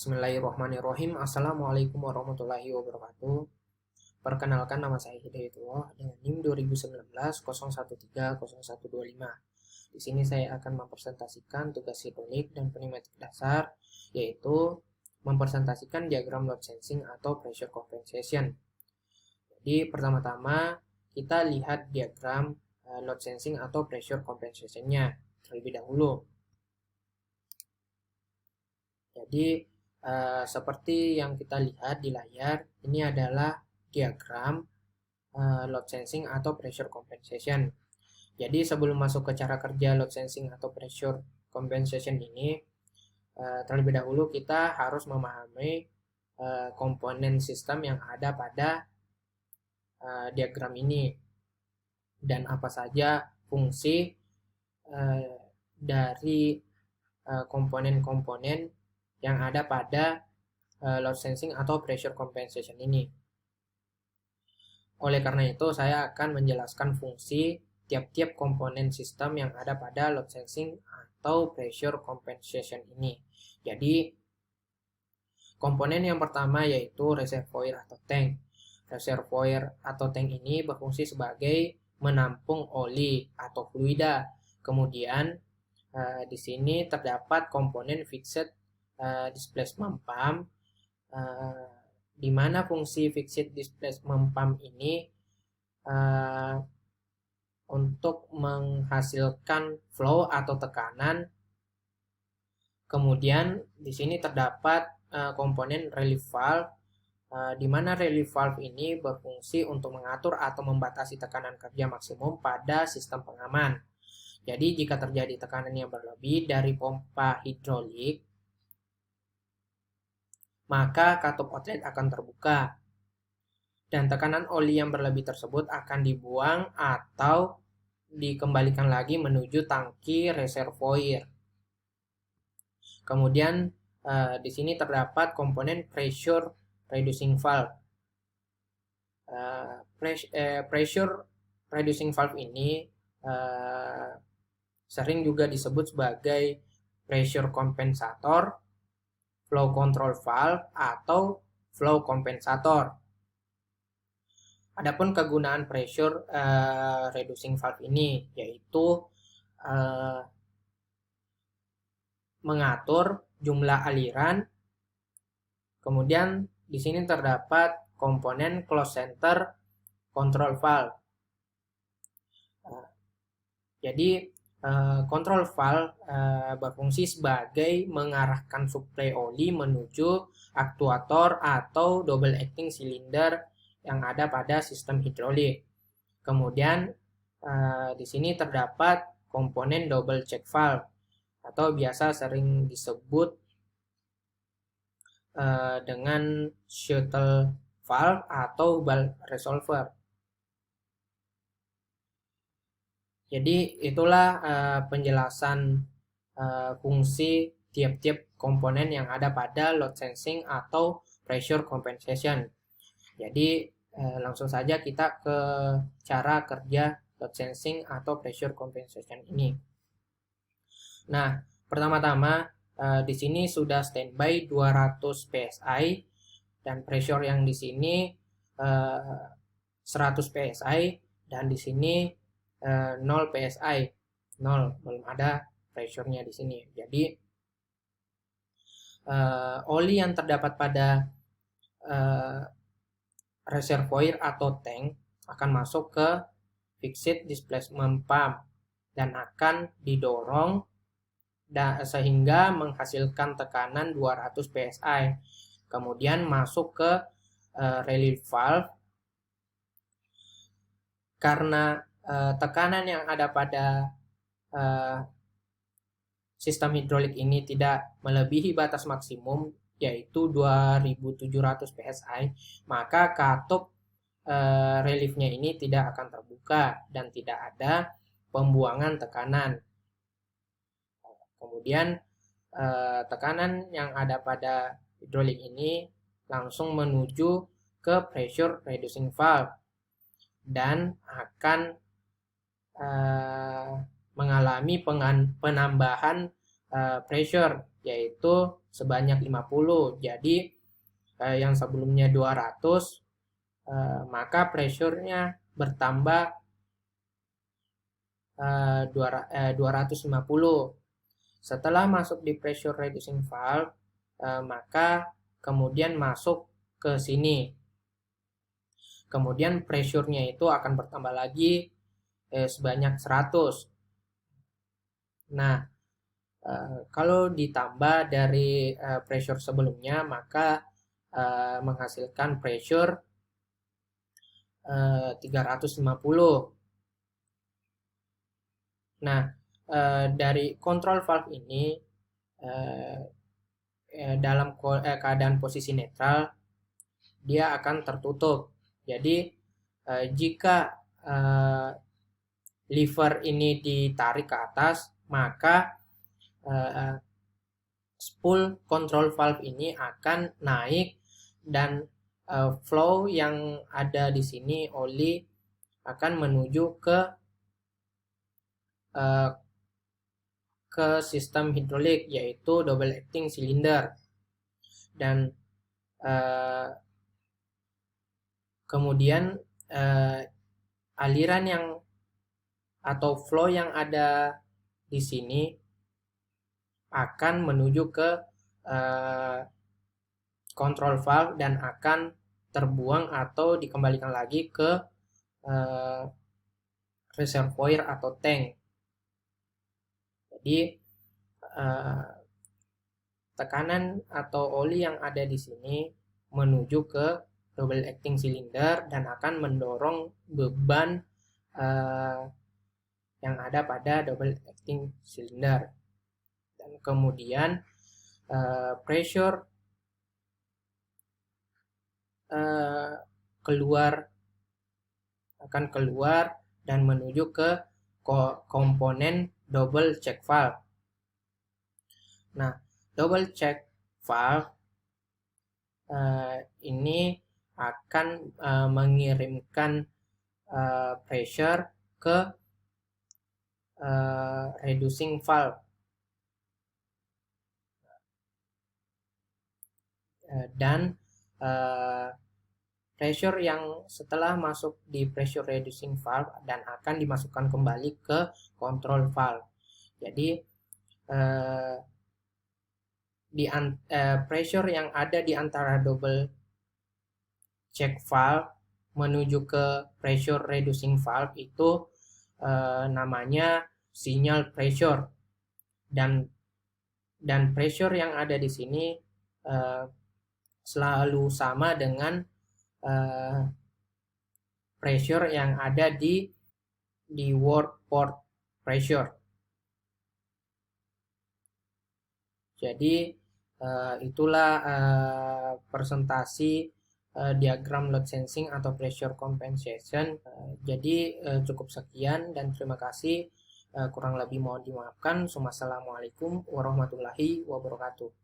Bismillahirrahmanirrahim. Assalamualaikum warahmatullahi wabarakatuh. Perkenalkan, nama saya Hidayatullah dengan NIM 2019 013012. Di sini saya akan mempresentasikan tugas hidrolik dan pneumatik dasar, yaitu mempresentasikan diagram load sensing atau pressure compensation. Jadi pertama-tama kita lihat diagram load sensing atau pressure compensation-nya terlebih dahulu. Jadi seperti yang kita lihat di layar, ini adalah diagram load sensing atau pressure compensation. Jadi sebelum masuk ke cara kerja load sensing atau pressure compensation ini, terlebih dahulu kita harus memahami komponen sistem yang ada pada diagram ini dan apa saja fungsi dari komponen-komponen yang ada pada load sensing atau pressure compensation ini. Oleh karena itu, saya akan menjelaskan fungsi tiap-tiap komponen sistem yang ada pada load sensing atau pressure compensation ini. Jadi, komponen yang pertama yaitu reservoir atau tank. Reservoir atau tank ini berfungsi sebagai menampung oli atau fluida. Kemudian, di sini terdapat komponen fixed displacement pump, di mana fungsi fixed displacement pump ini untuk menghasilkan flow atau tekanan. Kemudian di sini terdapat komponen relief valve, di mana relief valve ini berfungsi untuk mengatur atau membatasi tekanan kerja maksimum pada sistem pengaman. Jadi jika terjadi tekanan yang berlebih dari pompa hidrolik, maka katup outlet akan terbuka dan tekanan oli yang berlebih tersebut akan dibuang atau dikembalikan lagi menuju tangki reservoir. Kemudian di sini terdapat komponen pressure reducing valve. Pressure reducing valve ini sering juga disebut sebagai pressure compensator, flow control valve, atau flow compensator. Adapun kegunaan pressure reducing valve ini yaitu mengatur jumlah aliran. Kemudian di sini terdapat komponen closed center control valve. Jadi control valve berfungsi sebagai mengarahkan suplai oli menuju aktuator atau double acting cylinder yang ada pada sistem hidrolik. Kemudian di sini terdapat komponen double check valve atau biasa sering disebut dengan shuttle valve atau bulk resolver. Jadi itulah penjelasan fungsi tiap-tiap komponen yang ada pada load sensing atau pressure compensation. Jadi langsung saja kita ke cara kerja load sensing atau pressure compensation ini. Nah, pertama-tama di sini sudah standby 200 psi dan pressure yang di sini 100 psi dan di sini 0 psi, 0, belum ada pressure-nya di sini. Jadi oli yang terdapat pada reservoir atau tank akan masuk ke fixed displacement pump dan akan didorong sehingga menghasilkan tekanan 200 psi. Kemudian masuk ke relief valve. Karena tekanan yang ada pada sistem hidrolik ini tidak melebihi batas maksimum yaitu 2700 psi, maka katup reliefnya ini tidak akan terbuka dan tidak ada pembuangan tekanan. Kemudian tekanan yang ada pada hidrolik ini langsung menuju ke pressure reducing valve dan akan mengalami penambahan pressure yaitu sebanyak 50. Jadi yang sebelumnya 200, maka pressure-nya bertambah 250. Setelah masuk di pressure reducing valve, maka kemudian masuk ke sini. Kemudian pressure-nya itu akan bertambah lagi sebanyak 100. Nah, kalau ditambah dari pressure sebelumnya, maka menghasilkan pressure 350. Nah, dari control valve ini dalam keadaan posisi netral, dia akan tertutup. Jadi jika lever ini ditarik ke atas, maka spool control valve ini akan naik dan flow yang ada di sini oli akan menuju ke sistem hidrolik, yaitu double acting cylinder. Dan kemudian aliran yang atau flow yang ada di sini akan menuju ke control valve dan akan terbuang atau dikembalikan lagi ke reservoir atau tank. Jadi tekanan atau oli yang ada di sini menuju ke double acting cylinder dan akan mendorong beban yang ada pada double acting cylinder. Dan kemudian pressure akan keluar dan menuju ke komponen double check valve. Nah, double check valve ini akan mengirimkan pressure ke reducing valve. Dan pressure yang setelah masuk di pressure reducing valve dan akan dimasukkan kembali ke control valve. Jadi pressure yang ada di antara double check valve menuju ke pressure reducing valve itu namanya signal pressure, dan pressure yang ada di sini selalu sama dengan pressure yang ada di work port pressure. Jadi itulah presentasi diagram load sensing atau pressure compensation. Jadi cukup sekian dan terima kasih. Kurang lebih mohon dimaafkan. Wassalamualaikum warahmatullahi wabarakatuh.